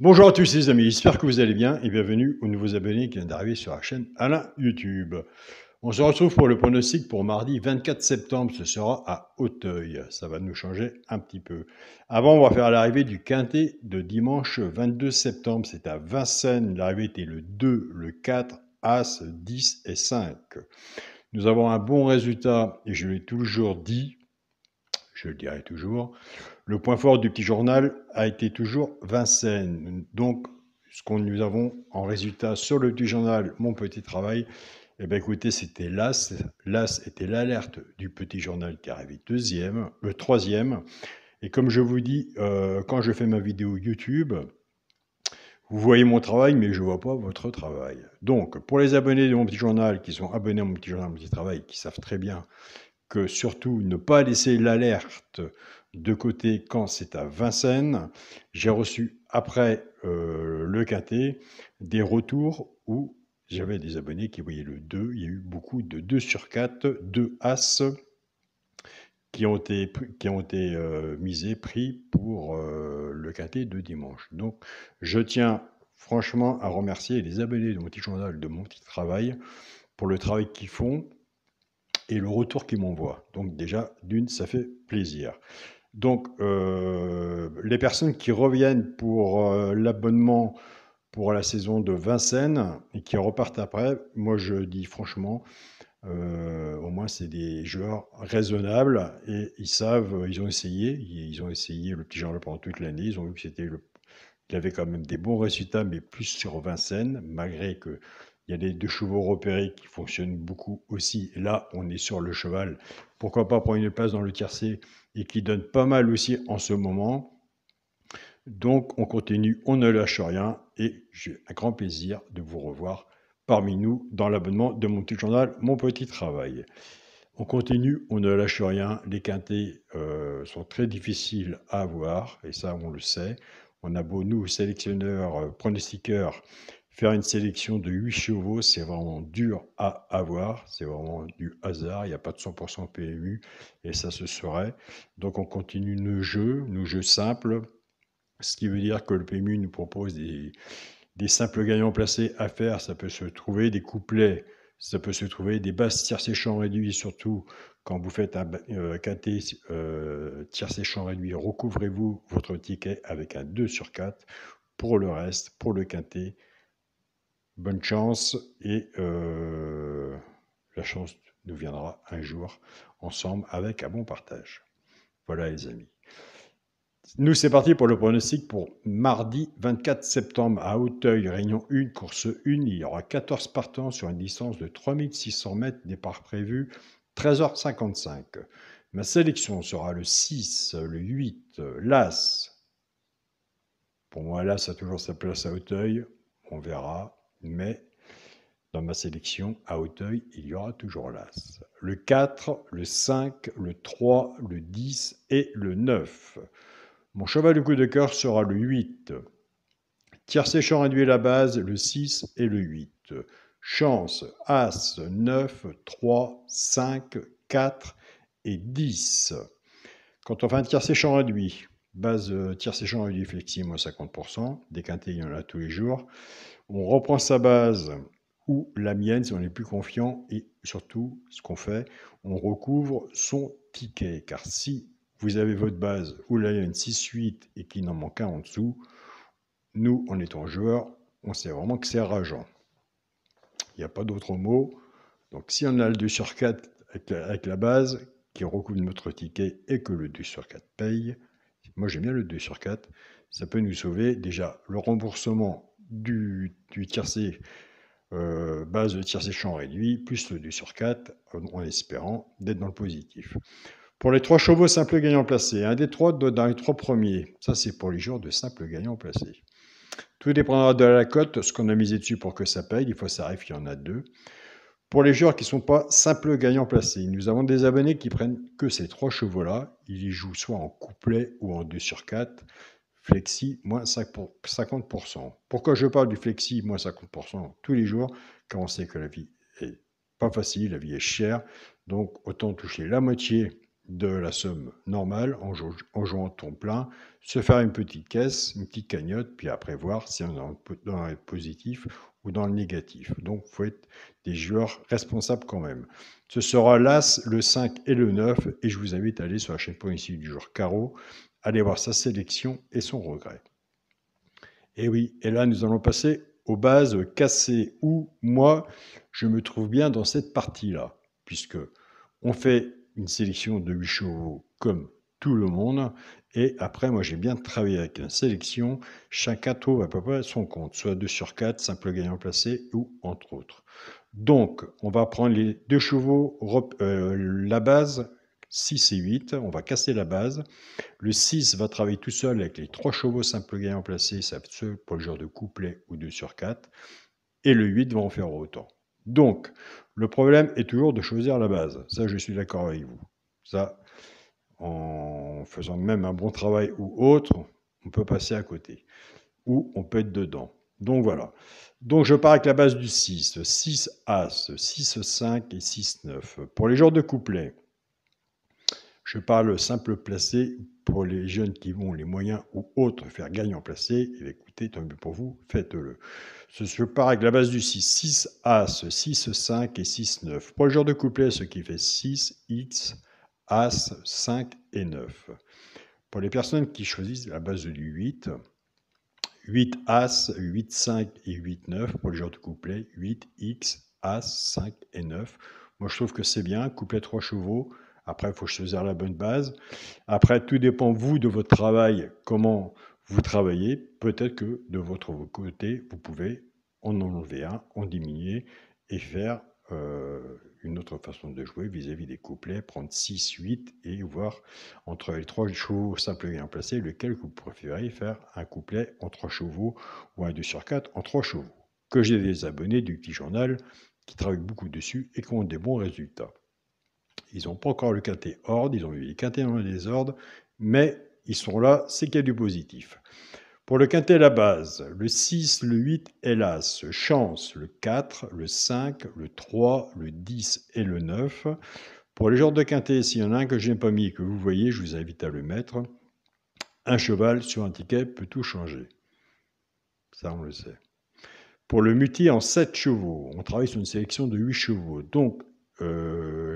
Bonjour à tous les amis, j'espère que vous allez bien et bienvenue aux nouveaux abonnés qui viennent d'arriver sur la chaîne Alain YouTube. On se retrouve pour le pronostic pour mardi 24 septembre, ce sera à Auteuil, ça va nous changer un petit peu. Avant, on va faire l'arrivée du quintet de dimanche 22 septembre, c'est à Vincennes, l'arrivée était le 2, le 4, As, 10 et 5. Nous avons un bon résultat et je l'ai toujours dit, je le dirai toujours. Le point fort du petit journal a été toujours Vincennes. Donc, ce que nous avons en résultat sur le petit journal, mon petit travail, eh bien écoutez, c'était l'As. L'As était l'alerte du petit journal qui est arrivé troisième. Et comme je vous dis, quand je fais ma vidéo YouTube, vous voyez mon travail, mais je ne vois pas votre travail. Donc, pour les abonnés de mon petit journal, qui sont abonnés à mon petit journal, mon petit travail, qui savent très bien que surtout ne pas laisser l'alerte de côté quand c'est à Vincennes. J'ai reçu après le quintet des retours où j'avais des abonnés qui voyaient le 2. Il y a eu beaucoup de 2 sur 4, 2 As qui ont été misés, pris pour le quintet de dimanche. Donc je tiens franchement à remercier les abonnés de mon petit journal, de mon petit travail, pour le travail qu'ils font et le retour qu'ils m'envoient. Donc déjà, d'une, ça fait plaisir. Donc, les personnes qui reviennent pour l'abonnement pour la saison de Vincennes et qui repartent après, moi je dis franchement, au moins c'est des joueurs raisonnables et ils savent, ils ont essayé le petit genre pendant toute l'année, ils ont vu que qu'il avait quand même des bons résultats, mais plus sur Vincennes, malgré que il y a les 2 chevaux repérés qui fonctionnent beaucoup aussi. Et là, on est sur le cheval. Pourquoi pas prendre une place dans le tiercé et qui donne pas mal aussi en ce moment. Donc, on continue, on ne lâche rien. Et j'ai un grand plaisir de vous revoir parmi nous dans l'abonnement de mon petit journal, mon petit travail. On continue, on ne lâche rien. Les quintets sont très difficiles à avoir, et ça, on le sait. On a beau, nous, sélectionneurs, pronostiqueurs, faire une sélection de 8 chevaux, c'est vraiment dur à avoir. C'est vraiment du hasard. Il n'y a pas de 100% PMU, et ça se saurait. Donc, on continue nos jeux simples, ce qui veut dire que le PMU nous propose des simples gagnants placés à faire. Ça peut se trouver des couplets, ça peut se trouver des basses tiercés champs réduits, surtout quand vous faites un quintet tiercé champ réduit, recouvrez-vous votre ticket avec un 2 sur 4. Pour le reste, pour le quintet, bonne chance et la chance nous viendra un jour ensemble avec un bon partage. Voilà les amis. Nous, c'est parti pour le pronostic pour mardi 24 septembre à Auteuil, réunion 1, course 1. Il y aura 14 partants sur une distance de 3600 mètres, départ prévu 13h55. Ma sélection sera le 6, le 8, l'As. Pour moi, l'As a toujours sa place à Auteuil, on verra, mais dans ma sélection à Auteuil, il y aura toujours l'As. Le 4, le 5, le 3, le 10 et le 9. Mon cheval de coup de cœur sera le 8. Tiercé champ réduit la base, le 6 et le 8. Chance, As, 9, 3, 5, 4 et 10. Quand on fait un tiercé champ réduit, base tiercé champ réduit flexi, moins 50%, déquinté, il y en a tous les jours. On reprend sa base ou la mienne si on est plus confiant et surtout, ce qu'on fait, on recouvre son ticket. Car si vous avez votre base où là il y a une 6-8 et qu'il n'en manque un en dessous, nous, en étant joueurs, on sait vraiment que c'est rageant. Il n'y a pas d'autre mot. Donc si on a le 2 sur 4 avec la base qui recouvre notre ticket et que le 2 sur 4 paye, moi j'aime bien le 2 sur 4, ça peut nous sauver déjà le remboursement du tiercé, base de tiercé champ réduit, plus le 2 sur 4, en espérant d'être dans le positif. Pour les 3 chevaux simples gagnants placés, un des 3 dans les 3 premiers, ça c'est pour les joueurs de simples gagnants placés. Tout dépendra de la cote, ce qu'on a misé dessus pour que ça paye, il faut ça arrive qu'il y en a 2. Pour les joueurs qui ne sont pas simples gagnants placés, nous avons des abonnés qui prennent que ces 3 chevaux-là, ils y jouent soit en couplet ou en 2 sur 4, flexi, moins 50%. Pourquoi je parle du flexi, moins 50% tous les jours? Car on sait que la vie est pas facile, la vie est chère, donc autant toucher la moitié de la somme normale en jouant ton plein, se faire une petite caisse, une petite cagnotte, puis après voir si on est dans le positif ou dans le négatif. Donc, il faut être des joueurs responsables quand même. Ce sera l'As, le 5 et le 9, et je vous invite à aller sur la chaîne point ici du joueur carreau, aller voir sa sélection et son regret. Et oui, et là nous allons passer aux bases cassées, où moi je me trouve bien dans cette partie-là, puisque on fait une sélection de 8 chevaux comme tout le monde, et après moi j'ai bien travaillé avec une sélection, chacun trouve à peu près son compte, soit 2 sur 4, simple gagnant placé, ou entre autres. Donc on va prendre les 2 chevaux, la base 6 et 8, on va casser la base. Le 6 va travailler tout seul avec les 3 chevaux simple gagnant placé, ça ceux pour le genre de couplet ou 2 sur 4. Et le 8 va en faire autant. Donc, le problème est toujours de choisir la base. Ça, je suis d'accord avec vous. Ça, en faisant même un bon travail ou autre, on peut passer à côté. Ou on peut être dedans. Donc voilà. Donc je pars avec la base du 6. 6 As, 6 5 et 6 9. Pour les genres de couplets, je parle simple placé pour les jeunes qui vont les moyens ou autres faire gagnant placé. Et écoutez, tant mieux pour vous, faites-le. Je pars avec la base du 6. 6 As, 6 5 et 6 9. Pour le genre de couplet, ce qui fait 6 X, As, 5 et 9. Pour les personnes qui choisissent la base du 8, 8 As, 8 5 et 8 9. Pour le genre de couplet, 8 X, As, 5 et 9. Moi, je trouve que c'est bien. Couplet 3 chevaux. Après, il faut choisir la bonne base. Après, tout dépend, vous, de votre travail, comment vous travaillez. Peut-être que de votre côté, vous pouvez en enlever un, en diminuer et faire une autre façon de jouer vis-à-vis des couplets, prendre 6, 8 et voir entre les 3 chevaux simples et bien placés, lequel vous préférez faire un couplet en 3 chevaux ou un 2 sur 4 en 3 chevaux. Que j'ai des abonnés du petit journal qui travaillent beaucoup dessus et qui ont des bons résultats. Ils n'ont pas encore le quintet ordre, ils ont eu les quintets dans le désordre, mais ils sont là, c'est qu'il y a du positif. Pour le quintet, la base, le 6, le 8, hélas, chance, le 4, le 5, le 3, le 10 et le 9. Pour les genres de quintet, s'il y en a un que je n'ai pas mis et que vous voyez, je vous invite à le mettre. Un cheval sur un ticket peut tout changer. Ça, on le sait. Pour le muti en 7 chevaux, on travaille sur une sélection de 8 chevaux. Donc,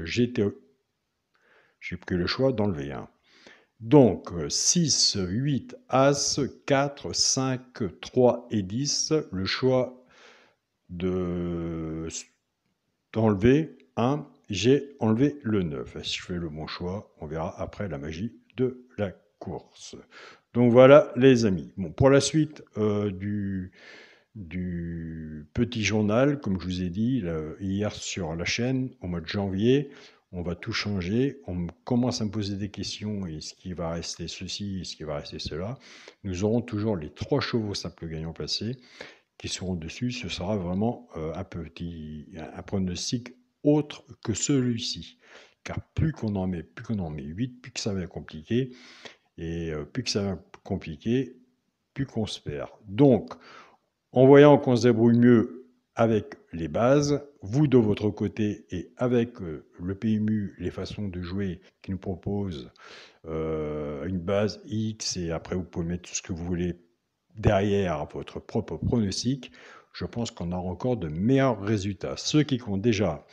j'ai pris le choix d'enlever un. Donc, 6, 8, As, 4, 5, 3 et 10. Le choix d'enlever 1. J'ai enlevé le 9. Si je fais le bon choix, on verra après la magie de la course. Donc voilà les amis. Bon, pour la suite du petit journal, comme je vous ai dit hier sur la chaîne, au mois de janvier, on va tout changer. On commence à me poser des questions, est-ce qu'il va rester ceci, est-ce qu'il va rester cela. Nous aurons toujours les 3 chevaux simples gagnants placés qui seront dessus. Ce sera vraiment un pronostic autre que celui-ci. Car plus qu'on en met 8, plus que ça va être compliqué. Et plus que ça va être compliqué, plus qu'on se perd. Donc, en voyant qu'on se débrouille mieux avec les bases, vous de votre côté et avec le PMU, les façons de jouer qui nous propose une base X et après vous pouvez mettre tout ce que vous voulez derrière votre propre pronostic, je pense qu'on aura encore de meilleurs résultats. Ceux qui comptent déjà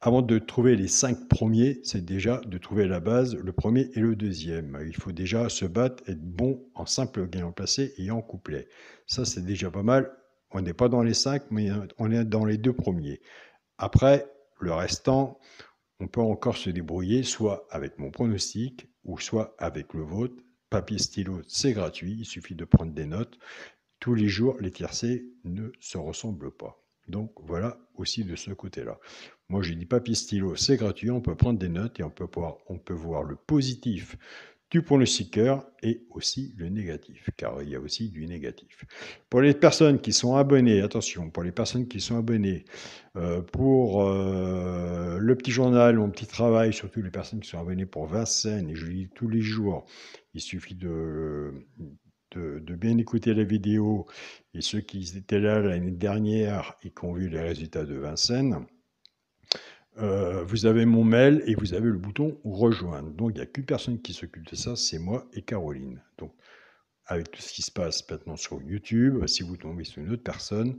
avant de trouver les 5 premiers, c'est déjà de trouver la base, le premier et le deuxième. Il faut déjà se battre, être bon en simple gagnant placé et en couplet. Ça, c'est déjà pas mal. On n'est pas dans les 5, mais on est dans les 2 premiers. Après, le restant, on peut encore se débrouiller, soit avec mon pronostic, ou soit avec le vôtre. Papier, stylo, c'est gratuit, il suffit de prendre des notes. Tous les jours, les tiercés ne se ressemblent pas. Donc voilà aussi de ce côté-là. Moi, j'ai dit papier stylo, c'est gratuit, on peut prendre des notes et on peut voir le positif du pronostiqueur et aussi le négatif, car il y a aussi du négatif. Pour les personnes qui sont abonnées, attention, pour les personnes qui sont abonnées pour le petit journal, mon petit travail, surtout les personnes qui sont abonnées pour Vincennes, et je lis tous les jours, il suffit de bien écouter la vidéo, et ceux qui étaient là l'année dernière et qui ont vu les résultats de Vincennes, vous avez mon mail et vous avez le bouton rejoindre. Donc il n'y a qu'une personne qui s'occupe de ça, c'est moi et Caroline. Donc avec tout ce qui se passe maintenant sur YouTube, si vous tombez sur une autre personne,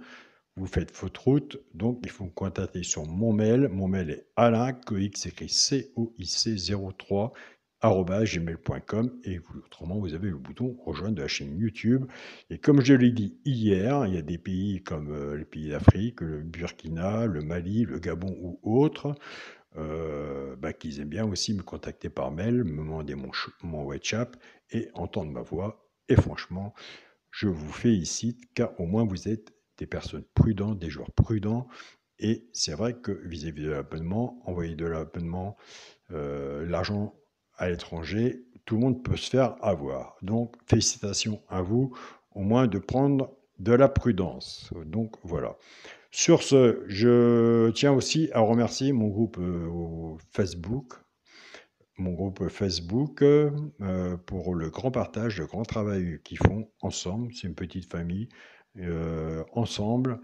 vous faites votre route, donc il faut me contacter sur mon mail. Mon mail est alaincoix, écrit COIC03 @gmail.com, et autrement vous avez le bouton rejoindre de la chaîne YouTube. Et comme je l'ai dit hier, il y a des pays comme les pays d'Afrique, le Burkina, le Mali, le Gabon ou autres, qui aiment bien aussi me contacter par mail, me demander mon WhatsApp et entendre ma voix. Et franchement, je vous félicite, car au moins vous êtes des personnes prudentes, des joueurs prudents. Et c'est vrai que vis-à-vis de l'abonnement, envoyer de l'abonnement, l'argent à l'étranger, tout le monde peut se faire avoir. Donc félicitations à vous, au moins de prendre de la prudence. Donc voilà. Sur ce, je tiens aussi à remercier mon groupe Facebook, pour le grand partage, le grand travail qu'ils font ensemble. C'est une petite famille, ensemble.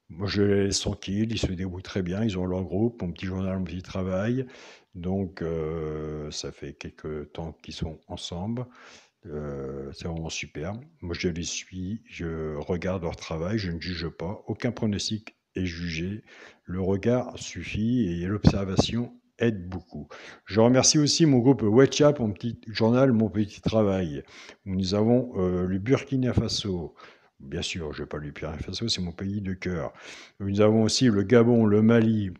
Moi, je les laisse tranquilles, ils se débrouillent très bien, ils ont leur groupe, mon petit journal, mon petit travail. Donc, ça fait quelques temps qu'ils sont ensemble. C'est vraiment super. Moi, je les suis, je regarde leur travail, je ne juge pas. Aucun pronostic est jugé. Le regard suffit et l'observation aide beaucoup. Je remercie aussi mon groupe WhatsApp, mon petit journal, mon petit travail, où nous avons le Burkina Faso. Bien sûr, je ne vais pas le Burkina Faso, c'est mon pays de cœur. Nous avons aussi le Gabon, le Mali.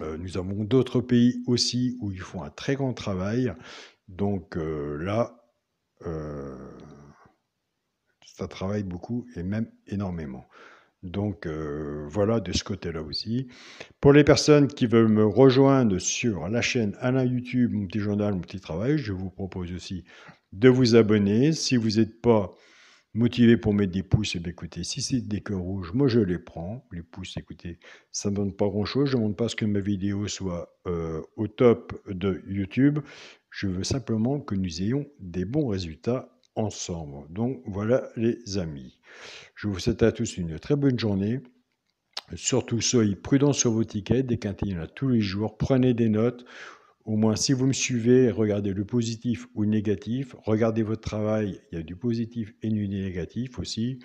Nous avons d'autres pays aussi où ils font un très grand travail. Donc là, ça travaille beaucoup et même énormément. Donc voilà, de ce côté-là aussi. Pour les personnes qui veulent me rejoindre sur la chaîne Alain YouTube, mon petit journal, mon petit travail, je vous propose aussi de vous abonner. Si vous n'êtes pas motivé pour mettre des pouces, et bien écoutez, si c'est des cœurs rouges, moi je les prends. Les pouces, écoutez, ça ne donne pas grand-chose. Je ne demande pas à ce que ma vidéo soit au top de YouTube. Je veux simplement que nous ayons des bons résultats ensemble. Donc voilà les amis. Je vous souhaite à tous une très bonne journée. Surtout, soyez prudents sur vos tickets, déquintez, il y en a tous les jours. Prenez des notes. Au moins, si vous me suivez, regardez le positif ou le négatif. Regardez votre travail, il y a du positif et du négatif aussi.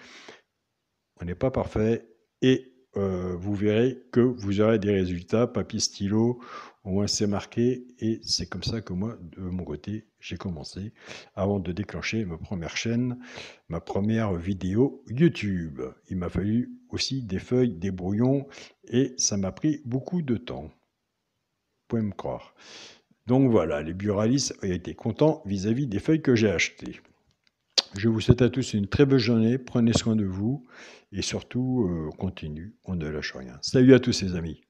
On n'est pas parfait. Et vous verrez que vous aurez des résultats, papier, stylo. Au moins, c'est marqué. Et c'est comme ça que moi, de mon côté, j'ai commencé avant de déclencher ma première chaîne, ma première vidéo YouTube. Il m'a fallu aussi des feuilles, des brouillons. Et ça m'a pris beaucoup de temps. Vous pouvez me croire. Donc voilà, les buralistes ont été contents vis-à-vis des feuilles que j'ai achetées. Je vous souhaite à tous une très bonne journée, prenez soin de vous et surtout, on continue, on ne lâche rien. Salut à tous les amis.